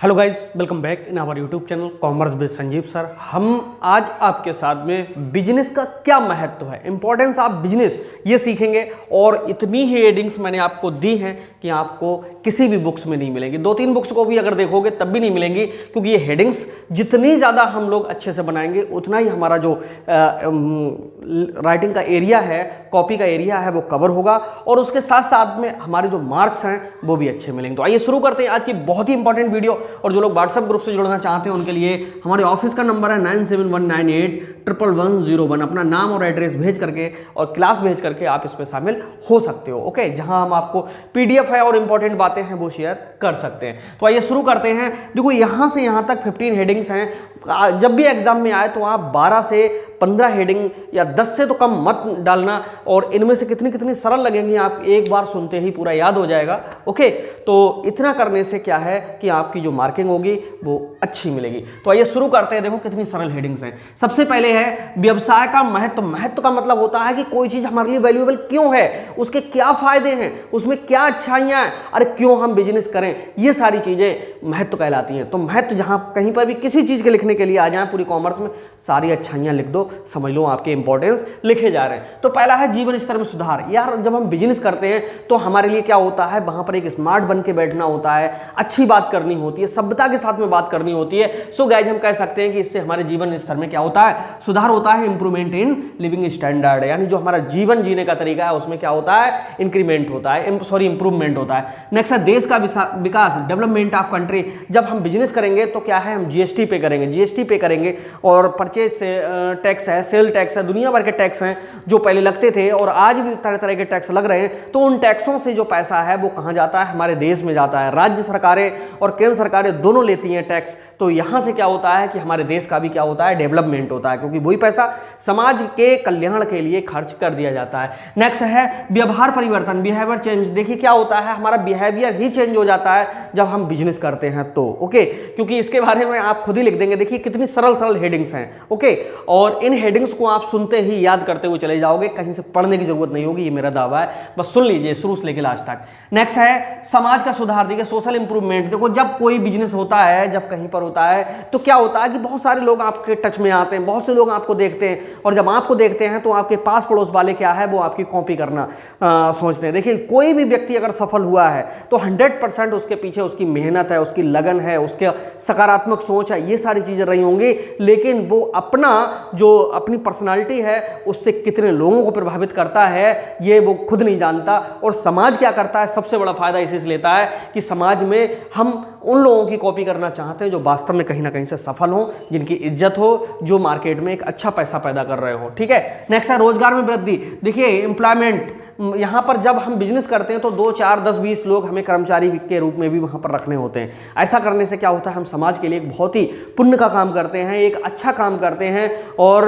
Hello guys, welcome back in our YouTube channel commerce with Sanjeev sir. हम आज आपके साथ में बिजनेस का क्या महत्व है, इंपॉर्टेंस ऑफ बिजनेस, ये सीखेंगे। और इतनी ही हेडिंग्स मैंने आपको दी हैं कि आपको किसी भी बुक्स में नहीं मिलेंगी। 2-3 बुक्स को भी अगर देखोगे तब भी नहीं मिलेंगी, क्योंकि ये हेडिंग्स जितनी ज़्यादा हम लोग अच्छे से बनाएंगे उतना ही हमारा जो राइटिंग का एरिया है, कॉपी का एरिया है, वो कवर होगा और उसके साथ साथ में हमारे जो मार्क्स हैं वो भी अच्छे मिलेंगे। तो आइए शुरू करते हैं आज की बहुत ही इंपॉर्टेंट वीडियो। और जो लोग व्हाट्सएप ग्रुप से जुड़ना चाहते हैं उनके लिए हमारे ऑफिस का नंबर है 9719811101। अपना नाम और एड्रेस भेज करके और क्लास भेज करके आप इसमें शामिल हो सकते हो। ओके, जहां हम आपको पीडीएफ है और इंपॉर्टेंट बातें हैं वो शेयर कर सकते हैं। तो आइए शुरू करते हैं। देखो, यहां से यहां तक 15 हेडिंग्स हैं। जब भी एग्जाम में आए तो आप 12 से 15 हेडिंग या 10 से तो कम मत डालना। और इनमें से कितनी कितनी सरल लगेंगी आप एक बार सुनते ही पूरा याद हो जाएगा। ओके, तो इतना करने से क्या है कि आपकी जो मार्किंग होगी वो अच्छी मिलेगी। तो आइए शुरू करते हैं। देखो कितनी सरल हेडिंग्स हैं। सबसे पहले है व्यवसाय का महत्व। महत्व का मतलब होता है कि कोई चीज हमारे लिए वैल्यूएबल क्यों है, उसके क्या फायदे हैं, उसमें क्या अच्छाइयां हैं, अरे क्यों हम बिजनेस करें, ये सारी चीजें महत्व कहलाती हैं। तो महत्व जहां कहीं पर भी किसी चीज के लिखने के लिए आ जाए, पूरी कॉमर्स में सारी अच्छाइयां लिख दो, समझ लो आपके इंपॉर्टेंस लिखे जा रहे हैं। तो पहला है जीवन स्तर में सुधार। यार, जब हम बिजनेस करते हैं तो हमारे लिए क्या होता है, वहां पर एक स्मार्ट बन के बैठना होता है, अच्छी बात करनी होती है, सभ्यता के साथ में बात करनी होती है। सो गाइज, हम कह सकते हैं कि इससे हमारे जीवन स्तर में क्या होता है, सुधार होता है, इंप्रूवमेंट इन लिविंग स्टैंडर्ड। यानी जो हमारा जीवन जीने का तरीका है उसमें क्या होता है, इंक्रीमेंट होता है, इंप्रूवमेंट होता है। नेक्स्ट है देश का विकास, डेवलपमेंट ऑफ कंट्री। जब हम बिजनेस करेंगे तो क्या है, हम जीएसटी पे करेंगे, जीएसटी पे करेंगे और परचेज से टैक्स है, सेल टैक्स है, दुनिया भर के टैक्स हैं जो पहले लगते थे और आज भी तरह तरह के टैक्स लग रहे हैं। तो उन टैक्सों से जो पैसा है वो कहां जाता है, हमारे देश में जाता है। राज्य सरकारें और केंद्र सरकारें दोनों लेती हैं टैक्स। तो यहां से क्या होता है कि हमारे देश का भी क्या होता है, डेवलपमेंट होता है, क्योंकि वही पैसा समाज के कल्याण के लिए खर्च कर दिया जाता है। नेक्स्ट है व्यवहार परिवर्तन, बिहेवियर चेंज। देखिए क्या होता है, हमारा बिहेवियर ही चेंज हो जाता है जब हम बिजनेस करते हैं तो। ओके, क्योंकि इसके बारे में आप खुद ही लिख देंगे। देखिए कितनी सरल सरल हेडिंग्स हैं। ओके, और इन हेडिंग्स को आप सुनते ही याद करते हुए चले जाओगे, कहीं से पढ़ने की जरूरत नहीं होगी, ये मेरा दावा है। बस सुन लीजिए शुरू से लेकर लास्ट तक। नेक्स्ट है समाज का सुधार। देखिए सोशल इंप्रूवमेंट। देखो, जब कोई बिजनेस होता है, जब कहीं पर होता है तो क्या होता है कि बहुत सारे लोग आपके टच में आते हैं, बहुत से लोग आपको देखते हैं और जब आपको देखते हैं तो आपके पास पड़ोस वाले क्या है, वो आपकी कॉपी करना सोचते हैं। देखिए कोई भी व्यक्ति अगर सफल हुआ है तो 100% उसके पीछे उसकी मेहनत है, उसकी लगन है, उसके सकारात्मक सोच है, ये सारी चीजें रही होंगी। लेकिन वो अपना जो अपनी पर्सनालिटी है उससे कितने लोगों को प्रभावित करता है ये वो खुद नहीं जानता। और समाज क्या करता है, सबसे बड़ा फायदा इसी से लेता है कि समाज में हम उन लोगों की कॉपी करना चाहते हैं जो वास्तव में कहीं ना कहीं से सफल हो, जिनकी इज्जत हो, जो मार्केट में एक अच्छा पैसा पैदा कर रहे हो। ठीक है, नेक्स्ट है रोजगार में वृद्धि। देखिए एम्प्लॉयमेंट, यहां पर जब हम बिजनेस करते हैं तो 2, 4, 10, 20 लोग हमें कर्मचारी के रूप में भी वहां पर रखने होते हैं। ऐसा करने से क्या होता है, हम समाज के लिए एक बहुत ही पुण्य का काम करते हैं, एक अच्छा काम करते हैं और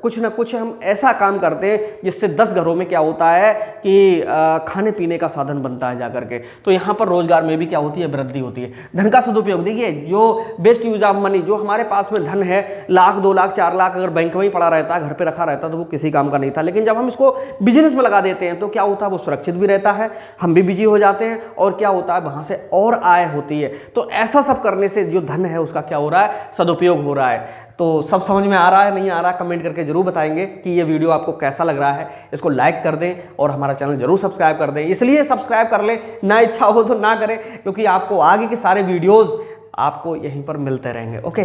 कुछ ना कुछ हम ऐसा काम करते हैं जिससे 10 घरों में क्या होता है कि खाने पीने का साधन बनता है जाकर के। तो यहाँ पर रोजगार में भी क्या होती है, वृद्धि होती है। धन का सदुपयोग। देखिए जो बेस्ट यूज ऑफ मनी, जो हमारे पास में धन है, 1 लाख 2 लाख 4 लाख अगर बैंक में ही पड़ा रहता, घर पे रखा रहता तो वो किसी काम का नहीं था। लेकिन जब हम इसको बिजनेस में लगा देते हैं तो क्या होता है, वो सुरक्षित भी रहता है, हम भी बिजी हो जाते हैं और क्या होता है, वहां से और आय होती है। तो ऐसा सब करने से जो धन है उसका क्या हो रहा है, सदुपयोग हो रहा है। तो सब समझ में आ रहा है, नहीं आ रहा, कमेंट करके जरूर बताएंगे कि ये वीडियो आपको कैसा लग रहा है। इसको लाइक कर दें और हमारा चैनल जरूर सब्सक्राइब कर दें। इसलिए सब्सक्राइब कर लें, ना इच्छा हो तो ना करें, क्योंकि आपको आगे के सारे वीडियोज़ आपको यहीं पर मिलते रहेंगे। ओके,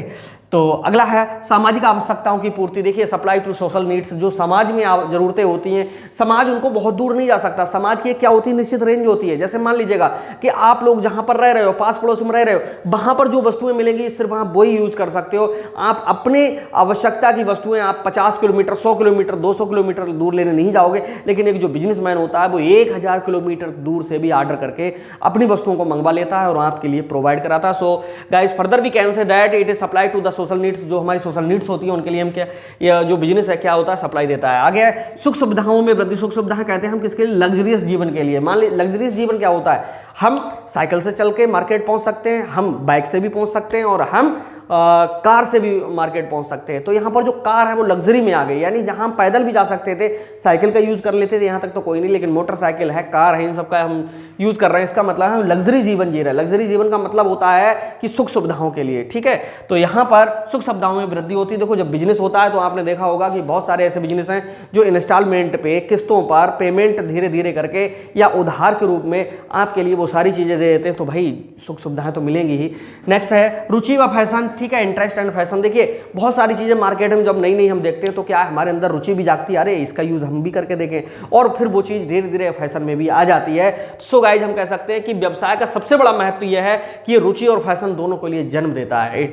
तो अगला है सामाजिक आवश्यकताओं की पूर्ति। देखिए सप्लाई टू सोशल नीड्स, जो समाज में जरूरतें होती हैं, समाज उनको बहुत दूर नहीं जा सकता। समाज की क्या होती है, निश्चित रेंज होती है। जैसे मान लीजिएगा कि आप लोग जहां पर रह रहे हो, पास पड़ोस में रह रहे हो, वहां पर जो वस्तुएं मिलेंगी सिर्फ वहां वही यूज कर सकते हो। आप अपने आवश्यकता की वस्तुएं आप 50 किलोमीटर, 100 किलोमीटर, 200 किलोमीटर दूर लेने नहीं जाओगे। लेकिन एक जो बिजनेसमैन होता है वो 1000 किलोमीटर दूर से भी ऑर्डर करके अपनी वस्तुओं को मंगवा लेता है और आपके लिए प्रोवाइड कराता है। So guys, further we can say that it is supply to the social needs. जो हमारी सोशल नीड्स होती है उनके लिए हम क्या, या जो बिजनेस है क्या होता है, सप्लाई देता है। आगे है सुख सुविधाओं में वृद्धि। सुख सुविधाएं कहते हैं हम किसके लिए, लग्जरियस जीवन के लिए। मान लीजिए लग्जरियस जीवन क्या होता है, हम साइकिल से चल के मार्केट पहुंच सकते हैं, हम बाइक से भी पहुंच सकते हैं और हम कार से भी मार्केट पहुंच सकते हैं। तो यहाँ पर जो कार है वो लग्जरी में आ गई, यानी जहाँ हम पैदल भी जा सकते थे, साइकिल का यूज कर लेते थे, यहाँ तक तो कोई नहीं, लेकिन मोटरसाइकिल है, कार है, इन सब का हम यूज कर रहे हैं। इसका मतलब हम लग्जरी जीवन जी रहे हैं। लग्जरी जीवन का मतलब होता है कि सुख सुविधाओं के लिए, ठीक है। तो यहाँ पर सुख सुविधाओं में वृद्धि होती है। देखो जब बिजनेस होता है तो आपने देखा होगा कि बहुत सारे ऐसे बिजनेस हैं जो इंस्टॉलमेंट पे, किस्तों पर पेमेंट धीरे धीरे करके या उधार के रूप में आपके लिए वो सारी चीजें दे देते हैं, तो भाई सुख सुविधाएं तो मिलेंगी ही। नेक्स्ट है रुचि व फैशन, ठीक है, इंटरेस्ट एंड फैशन। देखिए बहुत सारी चीजें मार्केट में जब नई नई हम देखते हैं तो क्या है, हमारे अंदर रुचि भी जागती है, अरे इसका यूज हम भी करके देखें, और फिर वो चीज धीरे धीरे फैशन में भी आ जाती है। सो गाइज हम कह सकते हैं कि व्यवसाय का सबसे बड़ा महत्व यह है कि रुचि और फैशन दोनों के लिए जन्म देता है,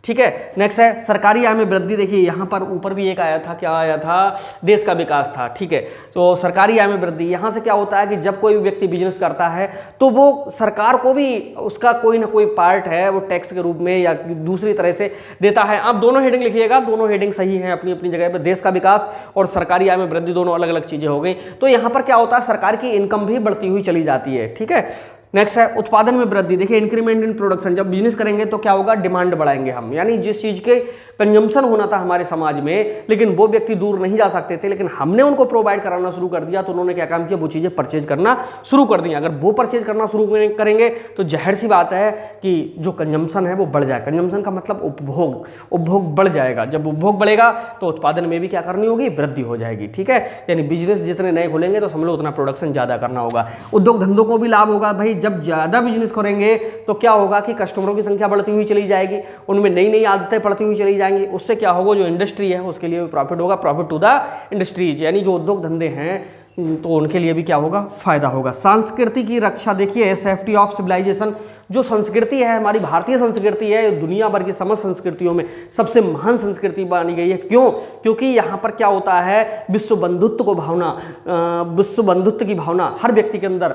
ठीक है। नेक्स्ट है सरकारी आय में वृद्धि। देखिए यहाँ पर ऊपर भी एक आया था, क्या आया था, देश का विकास था, ठीक है। तो सरकारी आय में वृद्धि, यहाँ से क्या होता है कि जब कोई भी व्यक्ति बिजनेस करता है तो वो सरकार को भी उसका कोई ना कोई पार्ट है वो टैक्स के रूप में या दूसरी तरह से देता है। आप दोनों हेडिंग लिखिएगा, दोनों हेडिंग सही है अपनी अपनी जगह पर। देश का विकास और सरकारी आय में वृद्धि दोनों अलग अलग चीजें हो गई। तो यहाँ पर क्या होता है, सरकार की इनकम भी बढ़ती हुई चली जाती है, ठीक है। नेक्स्ट है उत्पादन में वृद्धि। देखिए इंक्रीमेंट इन प्रोडक्शन, जब बिजनेस करेंगे तो क्या होगा, डिमांड बढ़ाएंगे हम, यानी जिस चीज के कंजम्पशन होना था हमारे समाज में, लेकिन वो व्यक्ति दूर नहीं जा सकते थे, लेकिन हमने उनको प्रोवाइड कराना शुरू कर दिया, तो उन्होंने क्या काम किया, वो चीजें परचेज करना शुरू कर दी। अगर वो परचेज करना शुरू करेंगे तो जाहिर सी बात है कि जो कंजम्पशन है वो बढ़ जाए। कंजम्पशन का मतलब उपभोग बढ़ जाएगा। जब उपभोग बढ़ेगा तो उत्पादन में भी क्या करनी होगी, वृद्धि हो जाएगी, ठीक है। यानी बिजनेस जितने नए खोलेंगे तो समझ लो उतना प्रोडक्शन ज्यादा करना होगा। उद्योग धंधों को भी लाभ होगा। भाई जब ज्यादा बिजनेस करेंगे तो क्या होगा कि कस्टमरों की संख्या बढ़ती हुई चली जाएगी, उनमें नई नई आदतें पड़ती हुई चली जाएंगी। उससे क्या होगा, जो इंडस्ट्री है उसके लिए भी प्रॉफिट होगा, प्रॉफिट टू द इंडस्ट्रीज, यानी जो उद्योग धंधे हैं तो उनके लिए भी क्या होगा, फायदा होगा। संस्कृति की रक्षा, देखिए सेफ्टी ऑफ सिविलाइजेशन, जो संस्कृति है हमारी भारतीय संस्कृति है, दुनिया भर की समस्त संस्कृतियों में सबसे महान संस्कृति मानी गई है। क्यों? क्योंकि यहाँ पर क्या होता है, विश्व बंधुत्व की भावना हर व्यक्ति के अंदर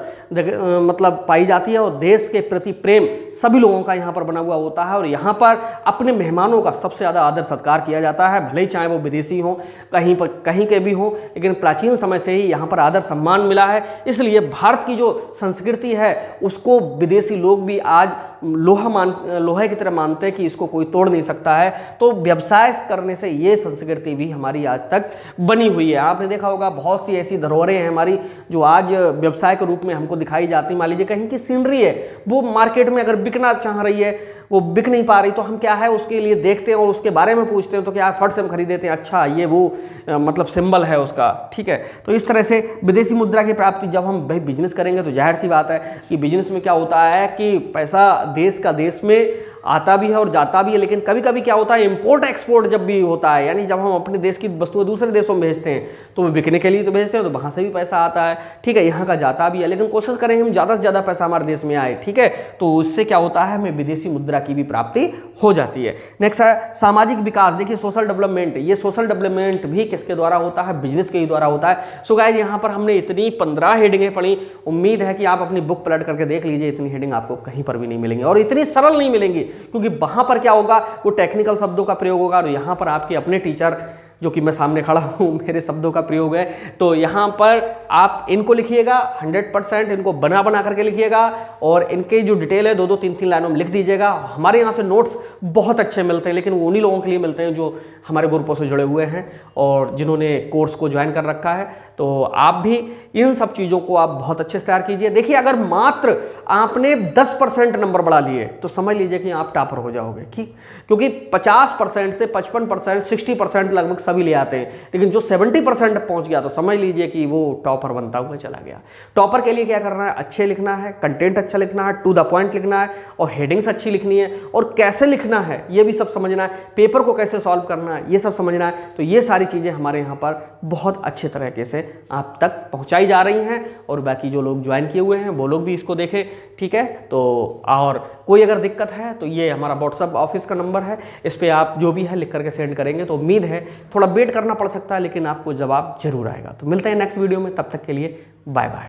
मतलब पाई जाती है, और देश के प्रति प्रेम सभी लोगों का यहाँ पर बना हुआ होता है। और यहाँ पर अपने मेहमानों का सबसे ज़्यादा आदर सत्कार किया जाता है, भले ही चाहे वो विदेशी हो, कहीं के भी हो, लेकिन प्राचीन समय से ही यहाँ पर आदर सम्मान मिला है। इसलिए भारत की जो संस्कृति है उसको विदेशी लोग भी आज लोहे की तरह मानते हैं कि इसको कोई तोड़ नहीं सकता है। तो व्यवसाय करने से ये संस्कृति भी हमारी आज तक बनी हुई है। आपने देखा होगा बहुत सी ऐसी धरोहरें हैं हमारी जो आज व्यवसाय के रूप में हमको दिखाई जाती। मान लीजिए कहीं की सीनरी है, वो मार्केट में अगर बिकना चाह रही है, वो बिक नहीं पा रही, तो हम क्या है उसके लिए देखते हैं और उसके बारे में पूछते हैं, तो क्या फट से हम खरीद देते हैं, अच्छा ये वो मतलब सिंबल है उसका, ठीक है। तो इस तरह से विदेशी मुद्रा की प्राप्ति, जब हम भाई बिजनेस करेंगे तो जाहिर सी बात है कि बिजनेस में क्या होता है कि पैसा देश का देश में आता भी है और जाता भी है, लेकिन कभी कभी क्या होता है, इंपोर्ट एक्सपोर्ट जब भी होता है, यानी जब हम अपने देश की वस्तुएं दूसरे देशों में भेजते हैं तो वो बिकने के लिए तो भेजते हैं, तो वहाँ से भी पैसा आता है, ठीक है, यहाँ का जाता भी है, लेकिन कोशिश करें हम ज़्यादा से ज़्यादा पैसा हमारे देश में आए, ठीक है। तो उससे क्या होता है, हमें विदेशी मुद्रा की भी प्राप्ति हो जाती है। नेक्स्ट है सामाजिक विकास। देखिए सोशल डेवलपमेंट, ये सोशल डेवलपमेंट भी किसके द्वारा होता है, बिजनेस के ही द्वारा होता है। सो गाइस यहाँ पर हमने इतनी 15 हेडिंगें पढ़ी, उम्मीद है कि आप अपनी बुक पलट करके देख लीजिए, इतनी हेडिंग आपको कहीं पर भी नहीं मिलेंगी और इतनी सरल नहीं मिलेंगी, क्योंकि वहाँ पर क्या होगा, वो टेक्निकल शब्दों का प्रयोग होगा और यहाँ पर आपके अपने टीचर जो कि मैं सामने खड़ा हूँ, मेरे शब्दों का प्रयोग है। तो यहाँ पर आप इनको लिखिएगा 100%, इनको बना करके लिखिएगा और इनके जो डिटेल है 2-2, 3-3 लाइनों में लिख दीजिएगा। हमारे यहाँ से नोट्स बहुत अच्छे मिलते हैं, लेकिन वो उन्हीं लोगों के लिए मिलते हैं जो हमारे ग्रुपों से जुड़े हुए हैं और जिन्होंने कोर्स को ज्वाइन कर रखा है। तो आप भी इन सब चीज़ों को आप बहुत अच्छे से तैयार कीजिए। देखिए अगर मात्र आपने 10% नंबर बढ़ा लिए तो समझ लीजिए कि आप टॉपर हो जाओगे, क्योंकि 50% से 55%, 60% लगभग सभी ले आते हैं, लेकिन जो 70% पहुंच गया तो समझ लीजिए कि वो टॉपर बनता हुआ चला गया। टॉपर के लिए क्या करना है, अच्छे लिखना है, कंटेंट अच्छा लिखना है, टू द पॉइंट लिखना है और हेडिंग्स अच्छी लिखनी है और कैसे लिखना है ये भी सब समझना है, पेपर को कैसे सॉल्व करना है ये सब समझना है। तो ये सारी चीज़ें हमारे यहाँ पर बहुत अच्छे तरीके से आप तक पहुँचाई जा रही हैं और बाकी जो लोग ज्वाइन किए हुए हैं वो लोग भी इसको देखें, ठीक है। तो और कोई अगर दिक्कत है तो ये हमारा व्हाट्सएप ऑफिस का नंबर है, इस पर आप जो भी है लिख करके सेंड करेंगे तो उम्मीद है थोड़ा वेट करना पड़ सकता है, लेकिन आपको जवाब जरूर आएगा। तो मिलते हैं नेक्स्ट वीडियो में, तब तक के लिए बाय बाय।